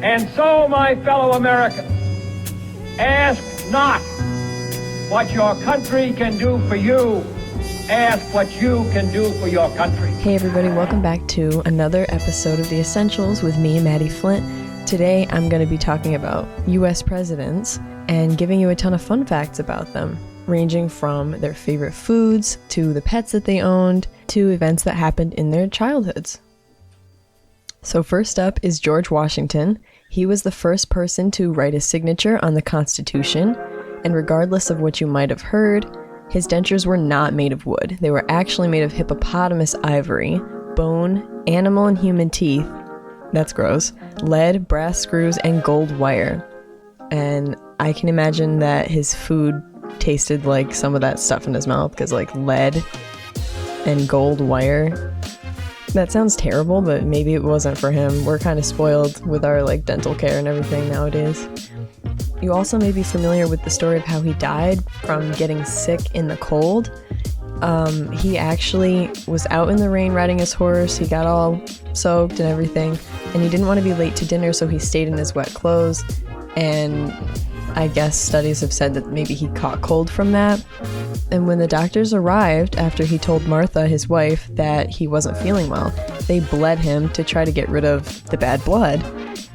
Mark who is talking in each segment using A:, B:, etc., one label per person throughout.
A: And so, my fellow Americans, ask not what your country can do for you. Ask what you can do for your country.
B: Hey everybody, welcome back to another episode of The Essentials with me, Maddie Flint. Today I'm going to be talking about US presidents and giving you a ton of fun facts about them, ranging from their favorite foods, to the pets that they owned, to events that happened in their childhoods. So first up is George Washington. He was the first person to write a signature on the Constitution, and regardless of what you might have heard, his dentures were not made of wood. They were actually made of hippopotamus ivory, bone, animal and human teeth, that's gross, lead, brass screws, and gold wire. And I can imagine that his food tasted like some of that stuff in his mouth, because like lead and gold wire, that sounds terrible, but maybe it wasn't for him. We're kind of spoiled with our like dental care and everything nowadays. You also may be familiar with the story of how he died from getting sick in the cold. He actually was out in the rain riding his horse. He got all soaked and everything, and he didn't want to be late to dinner, so he stayed in his wet clothes. And I guess studies have said that maybe he caught cold from that. And when the doctors arrived after he told Martha, his wife, that he wasn't feeling well, they bled him to try to get rid of the bad blood.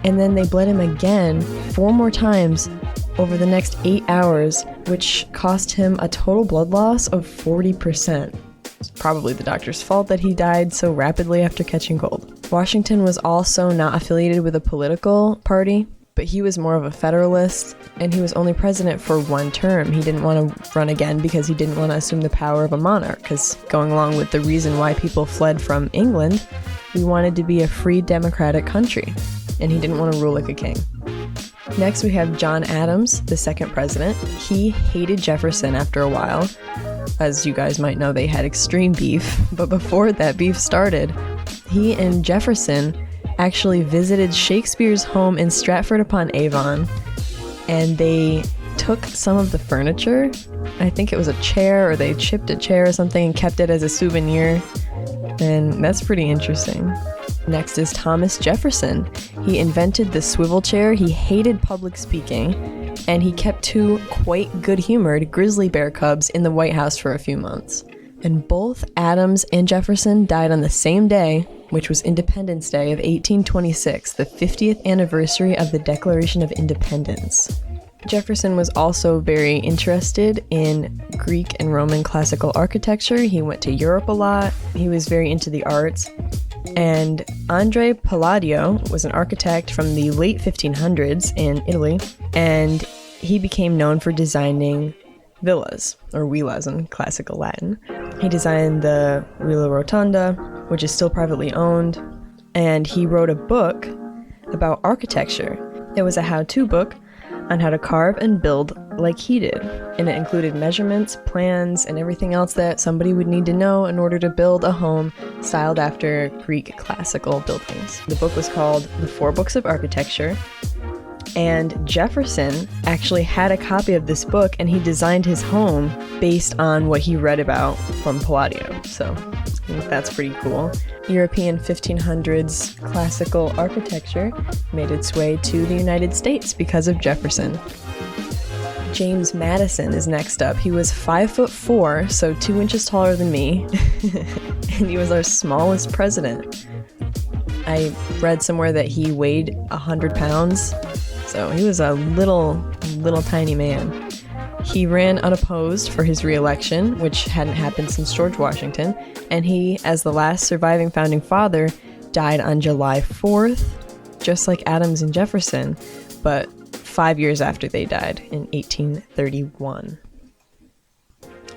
B: And then they bled him again 4 more times over the next 8 hours, which cost him a total blood loss of 40%. It's probably the doctor's fault that he died so rapidly after catching cold. Washington was also not affiliated with a political party, but he was more of a Federalist, and he was only president for 1 term. He didn't want to run again because he didn't want to assume the power of a monarch, because going along with the reason why people fled from England, we wanted to be a free democratic country, and he didn't want to rule like a king. Next we have John Adams, the second president. He hated Jefferson after a while. As you guys might know, they had extreme beef, but before that beef started, he and Jefferson actually visited Shakespeare's home in Stratford-upon-Avon, and they took some of the furniture. I think it was a chair, or they chipped a chair or something and kept it as a souvenir, and that's pretty interesting. Next is Thomas Jefferson. He invented the swivel chair. He hated public speaking, and he kept 2 quite good-humored grizzly bear cubs in the White House for a few months. And both Adams and Jefferson died on the same day, which was Independence Day of 1826, the 50th anniversary of the Declaration of Independence. Jefferson was also very interested in Greek and Roman classical architecture. He went to Europe a lot. He was very into the arts. And Andrea Palladio was an architect from the late 1500s in Italy, and he became known for designing villas, or villas in classical Latin. He designed the Villa Rotonda, which is still privately owned, and he wrote a book about architecture. It was a how-to book on how to carve and build like he did, and it included measurements, plans, and everything else that somebody would need to know in order to build a home styled after Greek classical buildings. The book was called The 4 Books of Architecture, and Jefferson actually had a copy of this book, and he designed his home based on what he read about from Palladio. So I think that's pretty cool. European 1500s classical architecture made its way to the United States because of Jefferson. James Madison is next up. He was 5'4", so 2 inches taller than me, and he was our smallest president. I read somewhere that he weighed 100 pounds, so he was a little tiny man. He ran unopposed for his re-election, which hadn't happened since George Washington, and he, as the last surviving founding father, died on July 4th, just like Adams and Jefferson, but 5 years after they died in 1831.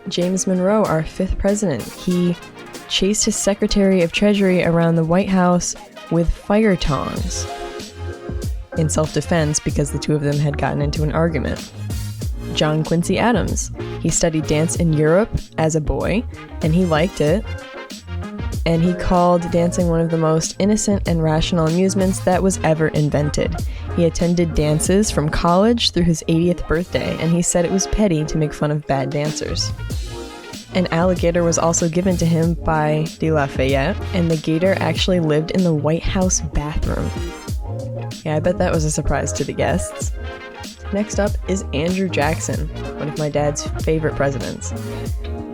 B: James Monroe, our 5th president, he chased his Secretary of Treasury around the White House with fire tongs in self-defense because the 2 of them had gotten into an argument. John Quincy Adams, he studied dance in Europe as a boy, and he liked it, and he called dancing one of the most innocent and rational amusements that was ever invented. He attended dances from college through his 80th birthday, and he said it was petty to make fun of bad dancers. An alligator was also given to him by de Lafayette, and the gator actually lived in the White House bathroom. Yeah, I bet that was a surprise to the guests. Next up is Andrew Jackson, one of my dad's favorite presidents.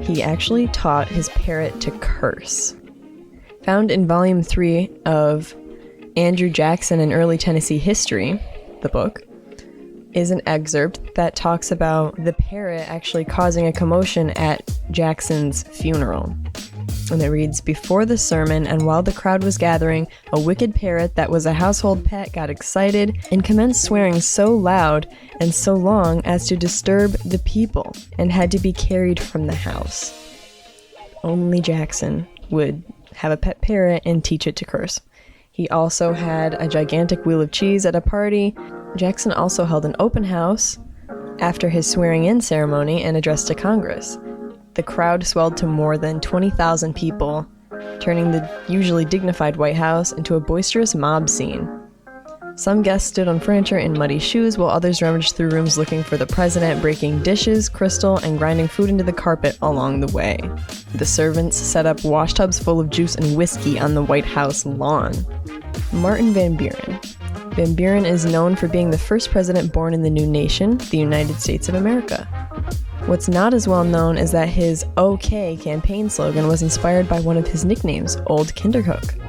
B: He actually taught his parrot to curse. Found in Volume 3 of Andrew Jackson in Early Tennessee History, the book, is an excerpt that talks about the parrot actually causing a commotion at Jackson's funeral. And it reads, "Before the sermon and while the crowd was gathering, a wicked parrot that was a household pet got excited and commenced swearing so loud and so long as to disturb the people and had to be carried from the house." Only Jackson would have a pet parrot and teach it to curse. He also had a gigantic wheel of cheese at a party. Jackson also held an open house after his swearing-in ceremony and address to Congress. The crowd swelled to more than 20,000 people, turning the usually dignified White House into a boisterous mob scene. Some guests stood on furniture in muddy shoes, while others rummaged through rooms looking for the president, breaking dishes, crystal, and grinding food into the carpet along the way. The servants set up washtubs full of juice and whiskey on the White House lawn. Martin Van Buren. Van Buren is known for being the first president born in the new nation, the United States of America. What's not as well known is that his OK campaign slogan was inspired by one of his nicknames, Old Kinderhook.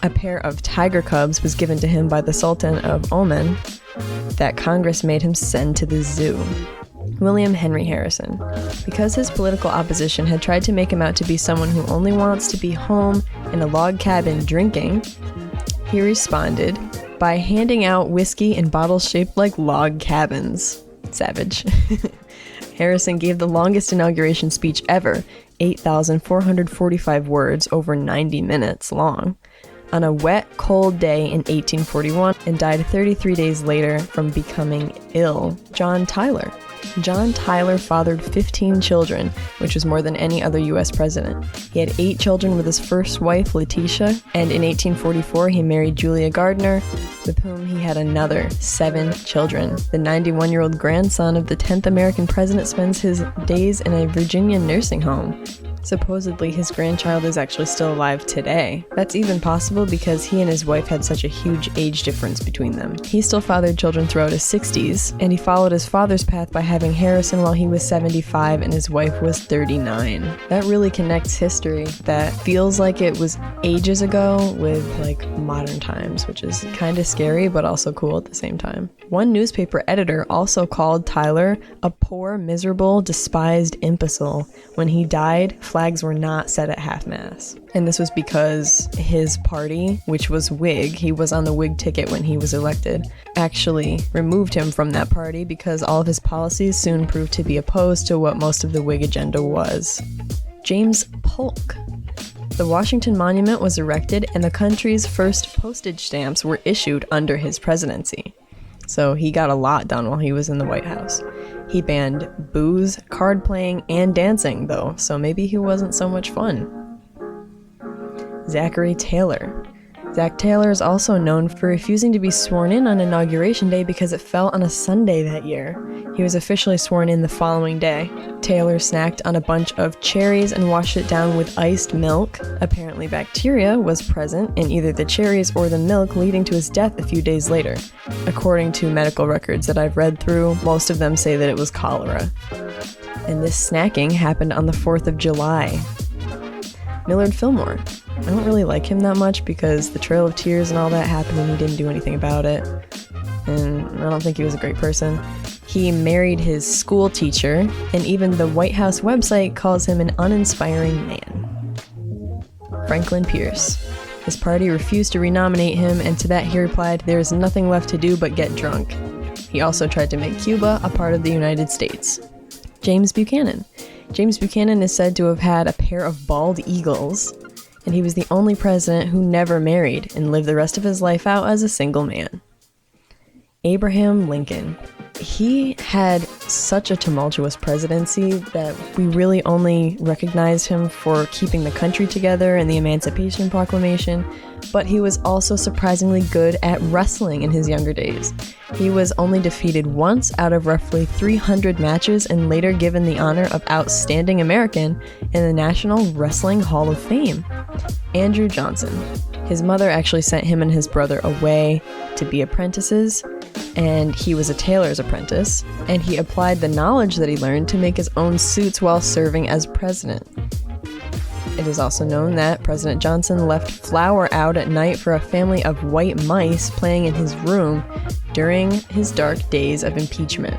B: A pair of tiger cubs was given to him by the Sultan of Oman that Congress made him send to the zoo. William Henry Harrison. Because his political opposition had tried to make him out to be someone who only wants to be home in a log cabin drinking, he responded by handing out whiskey in bottles shaped like log cabins. Savage. Harrison gave the longest inauguration speech ever, 8,445 words, over 90 minutes long, on a wet, cold day in 1841, and died 33 days later from becoming ill. John Tyler. John Tyler fathered 15 children, which was more than any other U.S. president. He had 8 children with his first wife, Letitia, and in 1844 he married Julia Gardner, with whom he had another 7 children. The 91-year-old grandson of the 10th American president spends his days in a Virginia nursing home. Supposedly, his grandchild is actually still alive today. That's even possible because he and his wife had such a huge age difference between them. He still fathered children throughout his 60s, and he followed his father's path by having Harrison while he was 75 and his wife was 39. That really connects history that feels like it was ages ago with like modern times, which is kind of scary but also cool at the same time. One newspaper editor also called Tyler a poor, miserable, despised imbecile. When he died, flags were not set at half-mast. And this was because his party, which was Whig, he was on the Whig ticket when he was elected, actually removed him from that party because all of his policies soon proved to be opposed to what most of the Whig agenda was. James Polk. The Washington Monument was erected and the country's first postage stamps were issued under his presidency. So he got a lot done while he was in the White House. He banned booze, card playing, and dancing, though, so maybe he wasn't so much fun. Zachary Taylor. Zach Taylor is also known for refusing to be sworn in on Inauguration Day because it fell on a Sunday that year. He was officially sworn in the following day. Taylor snacked on a bunch of cherries and washed it down with iced milk. Apparently bacteria was present in either the cherries or the milk, leading to his death a few days later. According to medical records that I've read through, most of them say that it was cholera. And this snacking happened on the 4th of July. Millard Fillmore. I don't really like him that much because the Trail of Tears and all that happened and he didn't do anything about it. And I don't think he was a great person. He married his school teacher, and even the White House website calls him an uninspiring man. Franklin Pierce. His party refused to renominate him, and to that he replied, "There is nothing left to do but get drunk." He also tried to make Cuba a part of the United States. James Buchanan. James Buchanan is said to have had a pair of bald eagles, and he was the only president who never married and lived the rest of his life out as a single man. Abraham Lincoln. He had such a tumultuous presidency that we really only recognize him for keeping the country together and the Emancipation Proclamation, but he was also surprisingly good at wrestling in his younger days. He was only defeated once out of roughly 300 matches and later given the honor of Outstanding American in the National Wrestling Hall of Fame. Andrew Johnson. His mother actually sent him and his brother away to be apprentices, and he was a tailor's apprentice, and he applied the knowledge that he learned to make his own suits while serving as president. It is also known that President Johnson left flour out at night for a family of white mice playing in his room during his dark days of impeachment.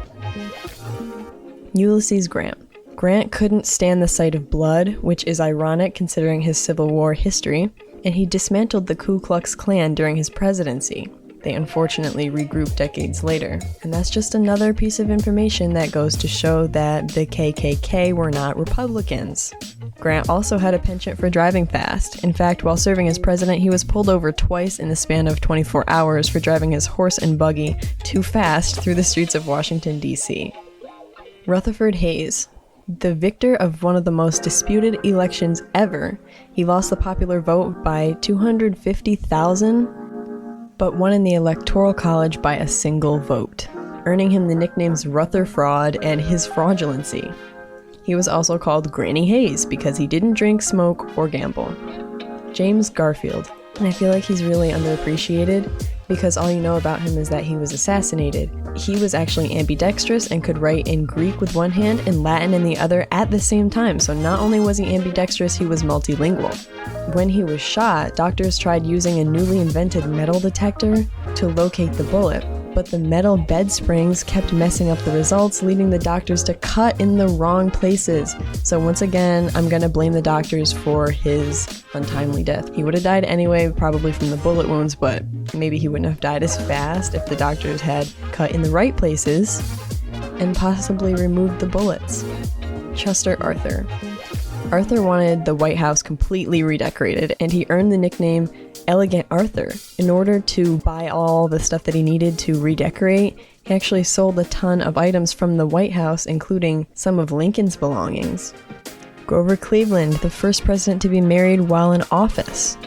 B: Ulysses Grant. Grant couldn't stand the sight of blood, which is ironic considering his Civil War history, and he dismantled the Ku Klux Klan during his presidency. They unfortunately regrouped decades later, and that's just another piece of information that goes to show that the KKK were not Republicans. Grant also had a penchant for driving fast. In fact, while serving as president, he was pulled over twice in the span of 24 hours for driving his horse and buggy too fast through the streets of Washington, D.C. Rutherford Hayes. The victor of one of the most disputed elections ever. He lost the popular vote by 250,000, but won in the Electoral College by a single vote, earning him the nicknames Rutherfraud and his fraudulency. He was also called Granny Hayes because he didn't drink, smoke, or gamble. James Garfield. And I feel like he's really underappreciated because all you know about him is that he was assassinated. He was actually ambidextrous and could write in Greek with one hand and Latin in the other at the same time. So not only was he ambidextrous, he was multilingual. When he was shot, doctors tried using a newly invented metal detector to locate the bullet, but the metal bed springs kept messing up the results, leading the doctors to cut in the wrong places. So once again, I'm gonna blame the doctors for his untimely death. He would have died anyway, probably from the bullet wounds, but maybe he wouldn't have died as fast if the doctors had cut in the right places and possibly removed the bullets. Chester Arthur. Arthur wanted the White House completely redecorated, and he earned the nickname Elegant Arthur. In order to buy all the stuff that he needed to redecorate, he actually sold a ton of items from the White House, including some of Lincoln's belongings. Grover Cleveland, the first president to be married while in office.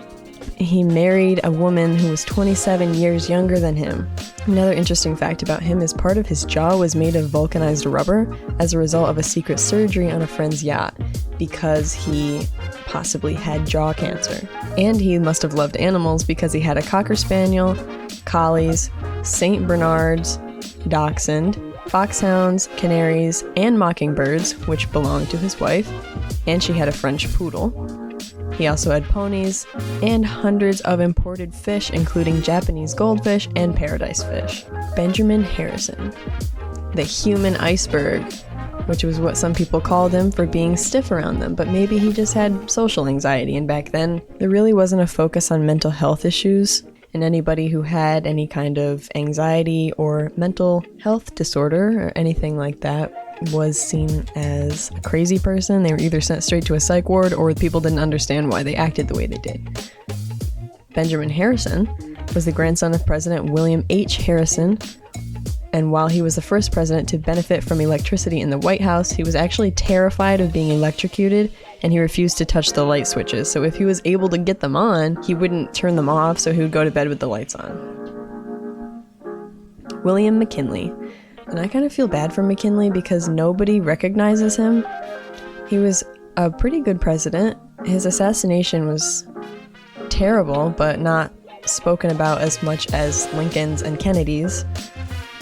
B: He married a woman who was 27 years younger than him. Another interesting fact about him is part of his jaw was made of vulcanized rubber as a result of a secret surgery on a friend's yacht because he possibly had jaw cancer. And he must have loved animals because he had a Cocker Spaniel, collies, St. Bernards, Dachshund, foxhounds, canaries, and mockingbirds, which belonged to his wife, and she had a French poodle. He also had ponies and hundreds of imported fish, including Japanese goldfish and paradise fish. Benjamin Harrison, the human iceberg, which was what some people called him for being stiff around them, but maybe he just had social anxiety, and back then there really wasn't a focus on mental health issues, and anybody who had any kind of anxiety or mental health disorder or anything like that was seen as a crazy person. They were either sent straight to a psych ward or people didn't understand why they acted the way they did. Benjamin Harrison was the grandson of President William H. Harrison, and while he was the first president to benefit from electricity in the White House, he was actually terrified of being electrocuted, and he refused to touch the light switches. So if he was able to get them on, he wouldn't turn them off, so he would go to bed with the lights on. William McKinley. And I kind of feel bad for McKinley because nobody recognizes him. He was a pretty good president. His assassination was terrible, but not spoken about as much as Lincoln's and Kennedy's.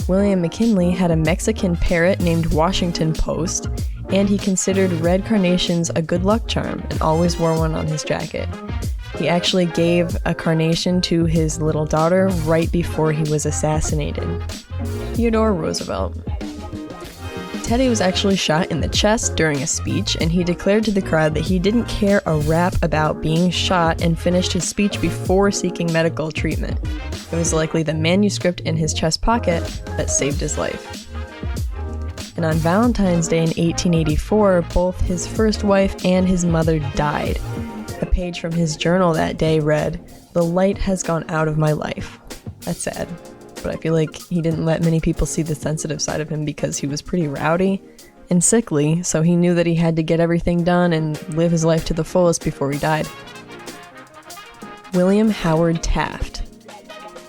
B: William McKinley had a Mexican parrot named Washington Post, and he considered red carnations a good luck charm and always wore one on his jacket. He actually gave a carnation to his little daughter right before he was assassinated. Theodore Roosevelt. Teddy was actually shot in the chest during a speech, and he declared to the crowd that he didn't care a rap about being shot and finished his speech before seeking medical treatment. It was likely the manuscript in his chest pocket that saved his life. And on Valentine's Day in 1884, both his first wife and his mother died. A page from his journal that day read, "The light has gone out of my life." That's sad, but I feel like he didn't let many people see the sensitive side of him because he was pretty rowdy and sickly, so he knew that he had to get everything done and live his life to the fullest before he died. William Howard Taft.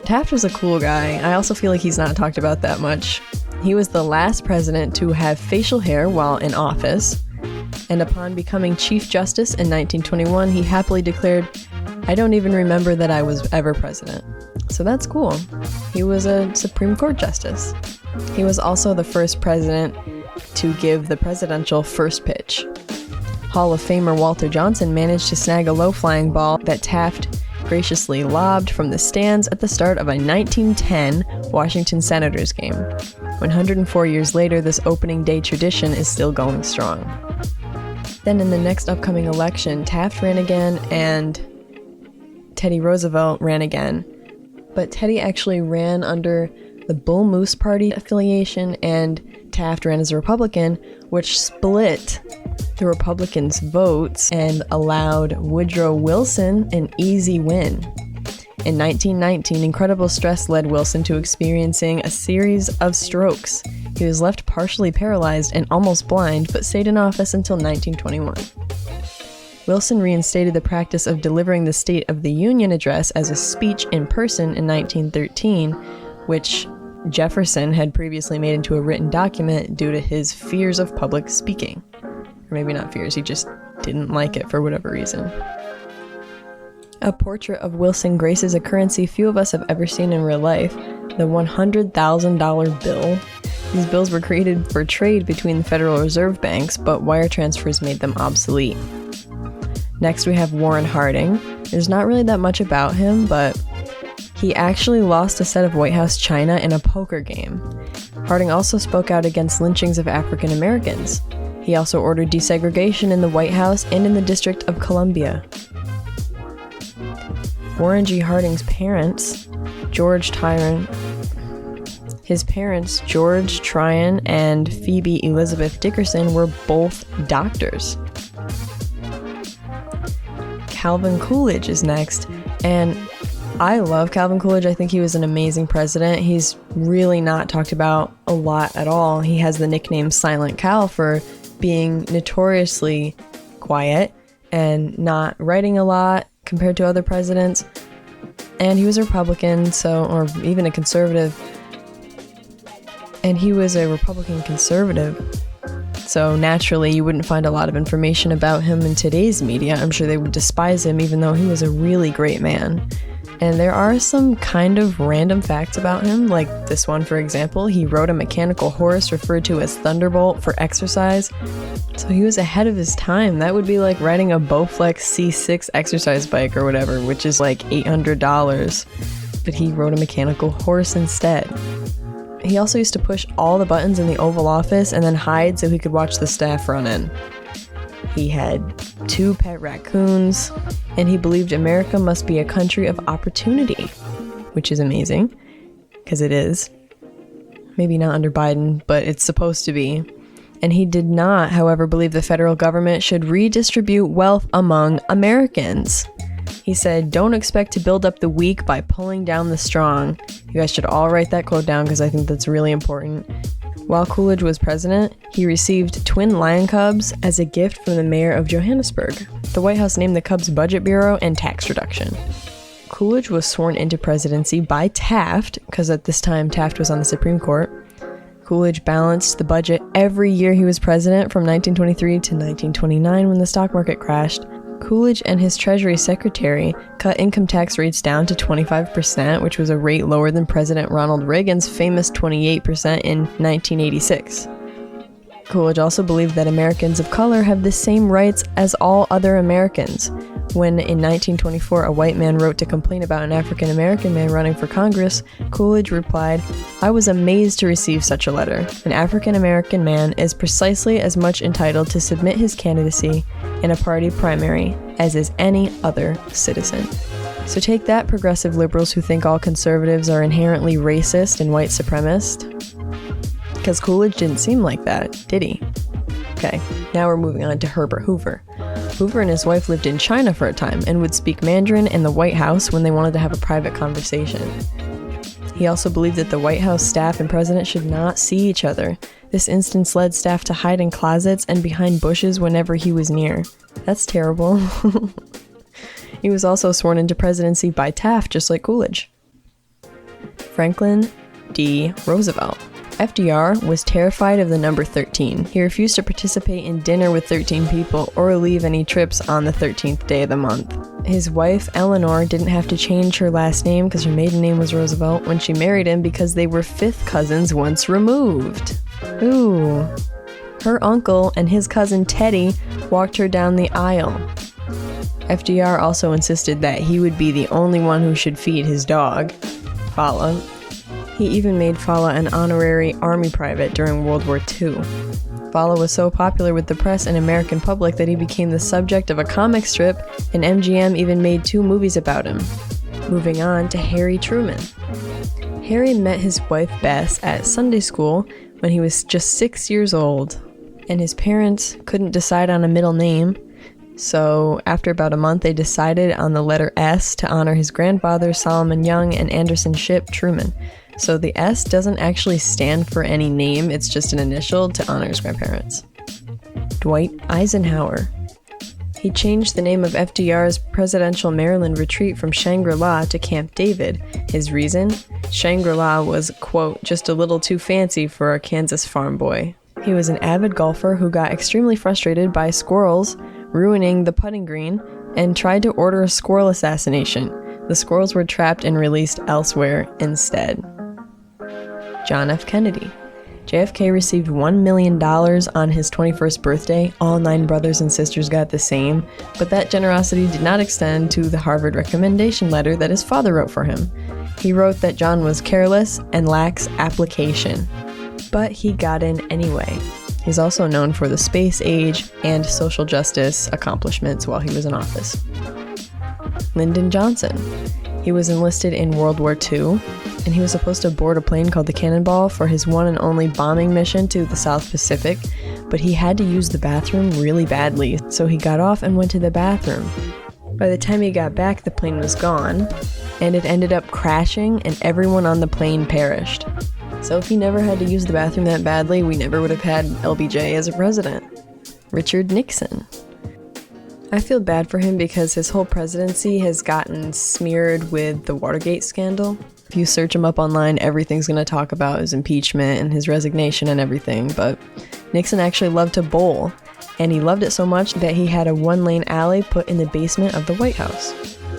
B: Taft was a cool guy. I also feel like he's not talked about that much. He was the last president to have facial hair while in office, and upon becoming Chief Justice in 1921, he happily declared, I don't even remember that I was ever president. So that's cool. He was a Supreme Court justice. He was also the first president to give the presidential first pitch. Hall of Famer Walter Johnson managed to snag a low-flying ball that Taft graciously lobbed from the stands at the start of a 1910 Washington Senators game. 104 years later, this opening day tradition is still going strong. Then in the next upcoming election, Taft ran again and Teddy Roosevelt ran again. But Teddy actually ran under the Bull Moose Party affiliation and Taft ran as a Republican, which split the Republicans' votes and allowed Woodrow Wilson an easy win. In 1919, incredible stress led Wilson to experiencing a series of strokes. He was left partially paralyzed and almost blind, but stayed in office until 1921. Wilson reinstated the practice of delivering the State of the Union address as a speech in person in 1913, which Jefferson had previously made into a written document due to his fears of public speaking. Or maybe not fears, he just didn't like it for whatever reason. A portrait of Wilson graces a currency few of us have ever seen in real life, the $100,000 bill. These bills were created for trade between the Federal Reserve banks, but wire transfers made them obsolete. Next we have Warren Harding. There's not really that much about him, but he actually lost a set of White House china in a poker game. Harding also spoke out against lynchings of African Americans. He also ordered desegregation in the White House and in the District of Columbia. Warren G. Harding's parents, George Tryon and Phoebe Elizabeth Dickerson, were both doctors. Calvin Coolidge is next, and I love Calvin Coolidge. I think he was an amazing president. He's really not talked about a lot at all. He has the nickname Silent Cal for being notoriously quiet and not writing a lot compared to other presidents. And he was a Republican, or even a conservative. And he was a Republican conservative. So naturally, you wouldn't find a lot of information about him in today's media. I'm sure they would despise him, even though he was a really great man. And there are some kind of random facts about him, like this one, for example. He rode a mechanical horse referred to as Thunderbolt for exercise. So he was ahead of his time. That would be like riding a Bowflex C6 exercise bike or whatever, which is like $800. But he rode a mechanical horse instead. He also used to push all the buttons in the Oval Office and then hide so he could watch the staff run in. He had 2 pet raccoons, and he believed America must be a country of opportunity, which is amazing, because it is. Maybe not under Biden, but it's supposed to be. And he did not, however, believe the federal government should redistribute wealth among Americans. He said, "Don't expect to build up the weak by pulling down the strong." You guys should all write that quote down because I think that's really important. While Coolidge was president, he received twin lion cubs as a gift from the mayor of Johannesburg. The White House named the Cubs Budget Bureau and tax reduction. Coolidge was sworn into presidency by Taft, because at this time Taft was on the Supreme Court. Coolidge balanced the budget every year he was president from 1923 to 1929 when the stock market crashed. Coolidge and his Treasury Secretary cut income tax rates down to 25%, which was a rate lower than President Ronald Reagan's famous 28% in 1986. Coolidge also believed that Americans of color have the same rights as all other Americans. When in 1924 a white man wrote to complain about an African American man running for Congress, Coolidge replied, "I was amazed to receive such a letter. An African American man is precisely as much entitled to submit his candidacy in a party primary as is any other citizen." So take that, progressive liberals who think all conservatives are inherently racist and white supremacist. Because Coolidge didn't seem like that, did he? Okay, now we're moving on to Herbert Hoover. Hoover and his wife lived in China for a time and would speak Mandarin in the White House when they wanted to have a private conversation. He also believed that the White House staff and president should not see each other. This instance led staff to hide in closets and behind bushes whenever he was near. That's terrible. He was also sworn into presidency by Taft, just like Coolidge. Franklin D. Roosevelt. FDR was terrified of the number 13. He refused to participate in dinner with 13 people or leave any trips on the 13th day of the month. His wife, Eleanor, didn't have to change her last name because her maiden name was Roosevelt when she married him because they were fifth cousins once removed. Ooh. Her uncle and his cousin Teddy walked her down the aisle. FDR also insisted that he would be the only one who should feed his dog, Fala. He even made Fala an honorary army private during World War II. Fala was so popular with the press and American public that he became the subject of a comic strip, and MGM even made 2 movies about him. Moving on to Harry Truman. Harry met his wife Bess at Sunday school when he was just 6 years old, and his parents couldn't decide on a middle name, so after about a month they decided on the letter S to honor his grandfathers Solomon Young and Anderson Shipp Truman. So the S doesn't actually stand for any name, it's just an initial to honor his grandparents. Dwight Eisenhower. He changed the name of FDR's presidential Maryland retreat from Shangri-La to Camp David. His reason? Shangri-La was, quote, just a little too fancy for a Kansas farm boy. He was an avid golfer who got extremely frustrated by squirrels ruining the putting green and tried to order a squirrel assassination. The squirrels were trapped and released elsewhere instead. John F. Kennedy. JFK received $1 million on his 21st birthday. All 9 brothers and sisters got the same, but that generosity did not extend to the Harvard recommendation letter that his father wrote for him. He wrote that John was careless and lacks application, but he got in anyway. He's also known for the space age and social justice accomplishments while he was in office. Lyndon Johnson. He was enlisted in World War II, and he was supposed to board a plane called the Cannonball for his one and only bombing mission to the South Pacific, but he had to use the bathroom really badly, so he got off and went to the bathroom. By the time he got back, the plane was gone, and it ended up crashing, and everyone on the plane perished. So if he never had to use the bathroom that badly, we never would have had LBJ as a president. Richard Nixon. I feel bad for him because his whole presidency has gotten smeared with the Watergate scandal. If you search him up online, everything's going to talk about his impeachment and his resignation and everything, but Nixon actually loved to bowl, and he loved it so much that he had a 1-lane alley put in the basement of the White House.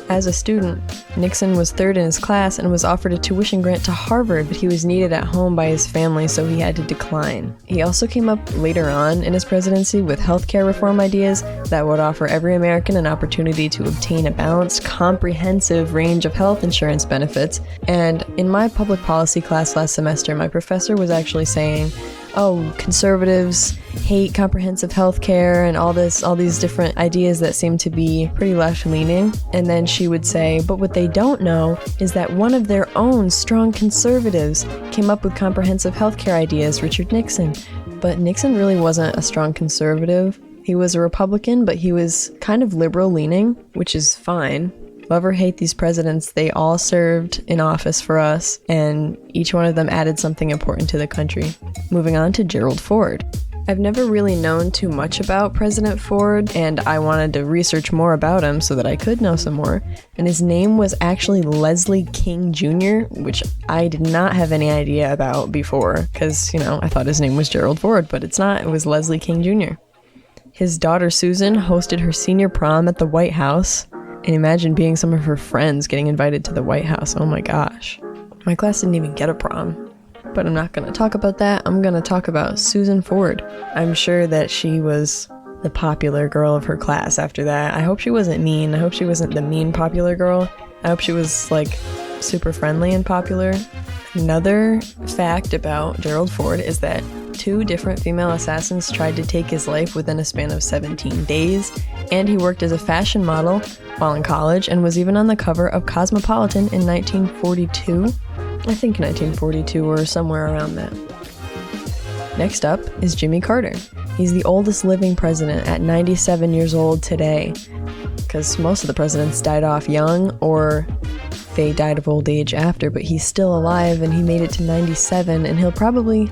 B: As a student, Nixon was 3rd in his class and was offered a tuition grant to Harvard, but he was needed at home by his family, so he had to decline. He also came up later on in his presidency with healthcare reform ideas that would offer every American an opportunity to obtain a balanced, comprehensive range of health insurance benefits. And in my public policy class last semester, my professor was actually saying, oh, conservatives hate comprehensive health care and all these different ideas that seem to be pretty left-leaning. And then she would say, but what they don't know is that one of their own strong conservatives came up with comprehensive health care ideas, Richard Nixon. But Nixon really wasn't a strong conservative. He was a Republican, but he was kind of liberal-leaning, which is fine. Love or hate these presidents, they all served in office for us, and each one of them added something important to the country. Moving on to Gerald Ford. I've never really known too much about President Ford, and I wanted to research more about him so that I could know some more. And his name was actually Leslie King Jr., which I did not have any idea about before, because, I thought his name was Gerald Ford, but it's not. It was Leslie King Jr. His daughter Susan hosted her senior prom at the White House. And imagine being some of her friends getting invited to the White House. Oh my gosh. My class didn't even get a prom. But I'm not going to talk about that. I'm going to talk about Susan Ford. I'm sure that she was the popular girl of her class after that. I hope she wasn't mean. I hope she wasn't the mean popular girl. I hope she was, super friendly and popular. Another fact about Gerald Ford is that 2 different female assassins tried to take his life within a span of 17 days, and he worked as a fashion model while in college and was even on the cover of Cosmopolitan in 1942. I think 1942 or somewhere around that. Next up is Jimmy Carter. He's the oldest living president at 97 years old today, because most of the presidents died off young or they died of old age after, but he's still alive and he made it to 97, and he'll probably,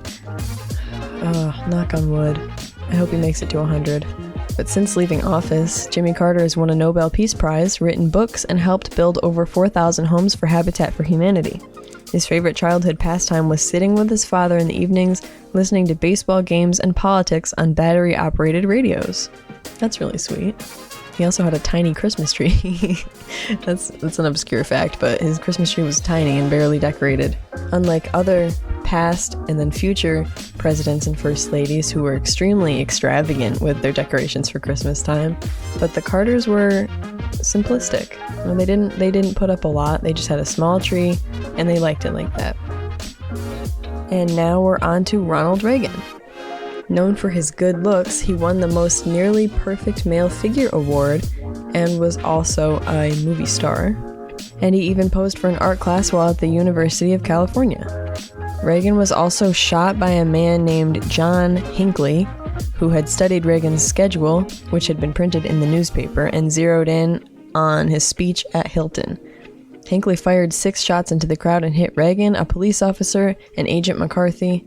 B: knock on wood, I hope he makes it to 100. But since leaving office, Jimmy Carter has won a Nobel Peace Prize, written books, and helped build over 4,000 homes for Habitat for Humanity. His favorite childhood pastime was sitting with his father in the evenings, listening to baseball games and politics on battery-operated radios. That's really sweet. He also had a tiny Christmas tree. That's an obscure fact, but his Christmas tree was tiny and barely decorated. Unlike other past and then future presidents and first ladies who were extremely extravagant with their decorations for Christmas time, but the Carters were simplistic. Well, they didn't put up a lot. They just had a small tree and they liked it like that. And now we're on to Ronald Reagan. Known for his good looks, he won the most nearly perfect male figure award and was also a movie star. And he even posed for an art class while at the University of California. Reagan was also shot by a man named John Hinckley, who had studied Reagan's schedule, which had been printed in the newspaper, and zeroed in on his speech at Hilton. Hinckley fired 6 shots into the crowd and hit Reagan, a police officer, and Agent McCarthy,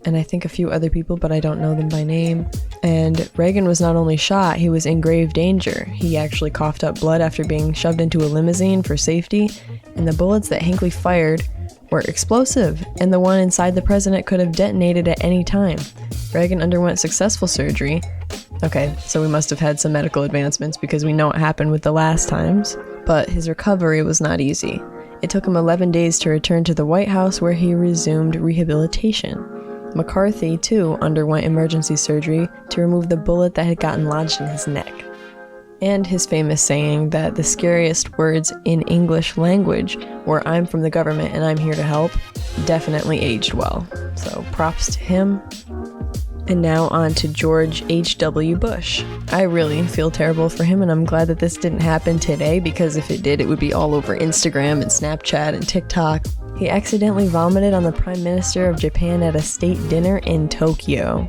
B: and I think a few other people, but I don't know them by name. And Reagan was not only shot, he was in grave danger. He actually coughed up blood after being shoved into a limousine for safety, and the bullets that Hinckley fired were explosive, and the one inside the president could have detonated at any time. Reagan underwent successful surgery. Okay, so we must have had some medical advancements because we know what happened with the last times, but his recovery was not easy. It took him 11 days to return to the White House, where he resumed rehabilitation. McCarthy, too, underwent emergency surgery to remove the bullet that had gotten lodged in his neck. And his famous saying that the scariest words in English language were "I'm from the government and I'm here to help" definitely aged well. So props to him. And now on to George H.W. Bush. I really feel terrible for him, and I'm glad that this didn't happen today, because if it did, it would be all over Instagram and Snapchat and TikTok. He accidentally vomited on the Prime Minister of Japan at a state dinner in Tokyo.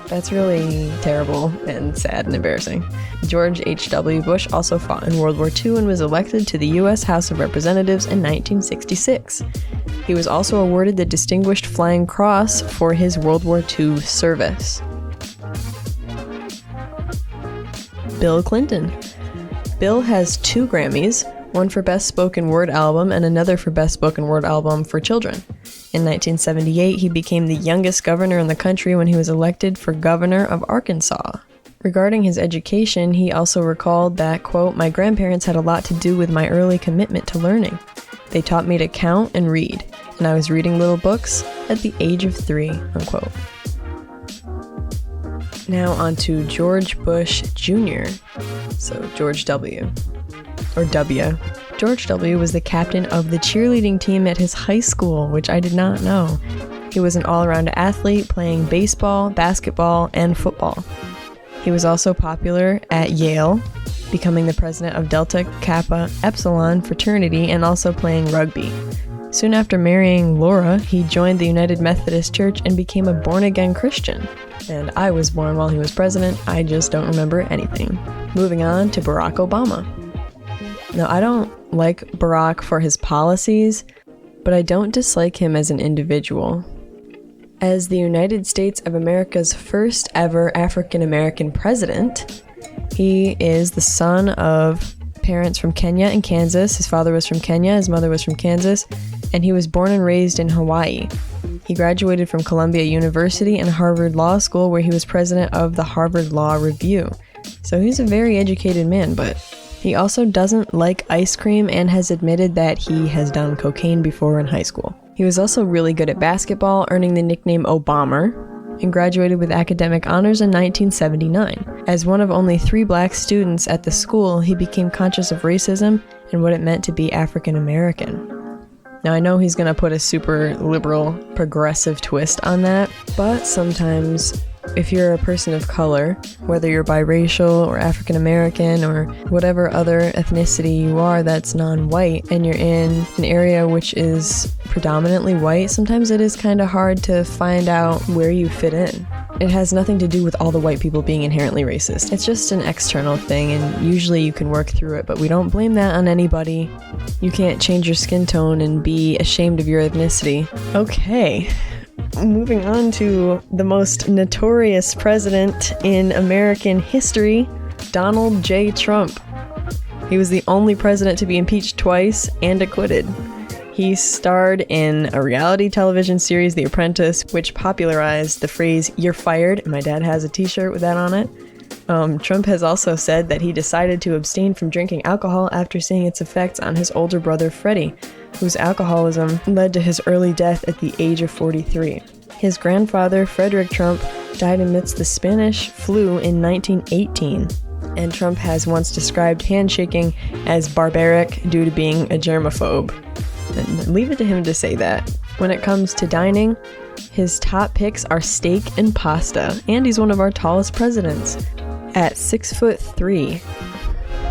B: That's really terrible and sad and embarrassing. George H.W. Bush also fought in World War II and was elected to the U.S. House of Representatives in 1966. He was also awarded the Distinguished Flying Cross for his World War II service. Bill Clinton. Bill has 2 Grammys, one for Best Spoken Word Album and another for Best Spoken Word Album for Children. In 1978, he became the youngest governor in the country when he was elected for governor of Arkansas. Regarding his education, he also recalled that, quote, "My grandparents had a lot to do with my early commitment to learning. They taught me to count and read, and I was reading little books at the age of 3, unquote. Now on to George Bush Jr., so George W. Or W. George W. was the captain of the cheerleading team at his high school, which I did not know. He was an all-around athlete playing baseball, basketball, and football. He was also popular at Yale, becoming the president of Delta Kappa Epsilon fraternity and also playing rugby. Soon after marrying Laura, he joined the United Methodist Church and became a born-again Christian. And I was born while he was president, I just don't remember anything. Moving on to Barack Obama. Now, I don't like Barack for his policies, but I don't dislike him as an individual. As the United States of America's first ever African-American president, he is the son of parents from Kenya and Kansas. His father was from Kenya, his mother was from Kansas, and he was born and raised in Hawaii. He graduated from Columbia University and Harvard Law School, where he was president of the Harvard Law Review. So he's a very educated man, but he also doesn't like ice cream and has admitted that he has done cocaine before in high school. He was also really good at basketball, earning the nickname Obama, and graduated with academic honors in 1979. As one of only 3 black students at the school, he became conscious of racism and what it meant to be African American. Now, I know he's gonna put a super liberal, progressive twist on that, but sometimes if you're a person of color, whether you're biracial or African American or whatever other ethnicity you are that's non-white, and you're in an area which is predominantly white, sometimes it is kind of hard to find out where you fit in. It has nothing to do with all the white people being inherently racist. It's just an external thing, and usually you can work through it, but we don't blame that on anybody. You can't change your skin tone and be ashamed of your ethnicity. Okay. Moving on to the most notorious president in American history, Donald J. Trump. He was the only president to be impeached twice and acquitted. He starred in a reality television series, The Apprentice, which popularized the phrase, "You're fired," and my dad has a t-shirt with that on it. Trump has also said that he decided to abstain from drinking alcohol after seeing its effects on his older brother Freddie, whose alcoholism led to his early death at the age of 43. His grandfather, Frederick Trump, died amidst the Spanish flu in 1918, and Trump has once described handshaking as barbaric due to being a germaphobe. And leave it to him to say that. When it comes to dining, his top picks are steak and pasta, and he's one of our tallest presidents at 6'3".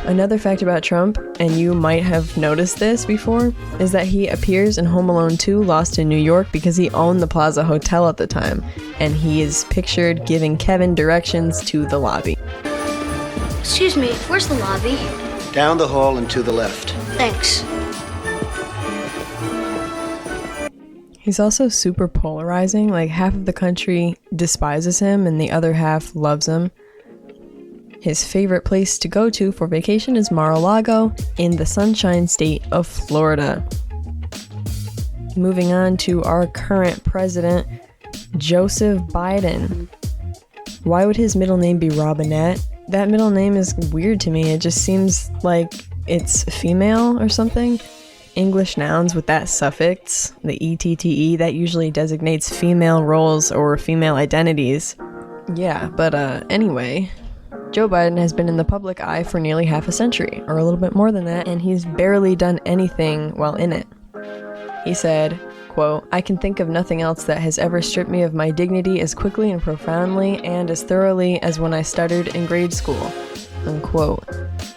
B: Another fact about Trump, and you might have noticed this before, is that he appears in Home Alone 2 Lost in New York because he owned the Plaza Hotel at the time, and he is pictured giving Kevin directions to the lobby.
C: Excuse me, where's the lobby?
D: Down the hall and to the left.
C: Thanks.
B: He's also super polarizing, like half of the country despises him and the other half loves him. His favorite place to go to for vacation is Mar-a-Lago in the Sunshine State of Florida. Moving on to our current president, Joseph Biden. Why would his middle name be Robinette? That middle name is weird to me. It just seems like it's female or something. English nouns with that suffix, the ETTE, that usually designates female roles or female identities. Yeah, but anyway, Joe Biden has been in the public eye for nearly half a century, or a little bit more than that, and he's barely done anything while in it. He said, quote, "I can think of nothing else that has ever stripped me of my dignity as quickly and profoundly and as thoroughly as when I stuttered in grade school," unquote.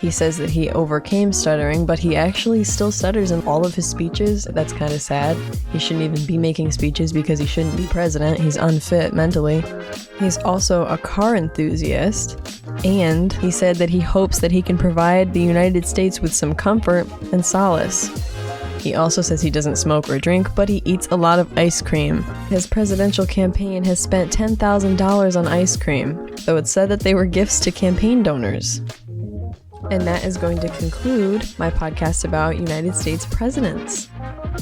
B: He says that he overcame stuttering, but he actually still stutters in all of his speeches. That's kind of sad. He shouldn't even be making speeches because he shouldn't be president. He's unfit mentally. He's also a car enthusiast, and he said that he hopes that he can provide the United States with some comfort and solace. He also says he doesn't smoke or drink, but he eats a lot of ice cream. His presidential campaign has spent $10,000 on ice cream, though it's said that they were gifts to campaign donors. And that is going to conclude my podcast about United States presidents.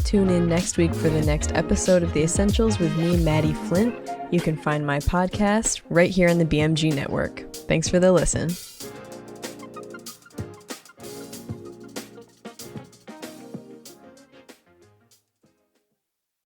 B: Tune in next week for the next episode of The Essentials with me, Maddie Flint. You can find my podcast right here on the BMG network. Thanks for the listen.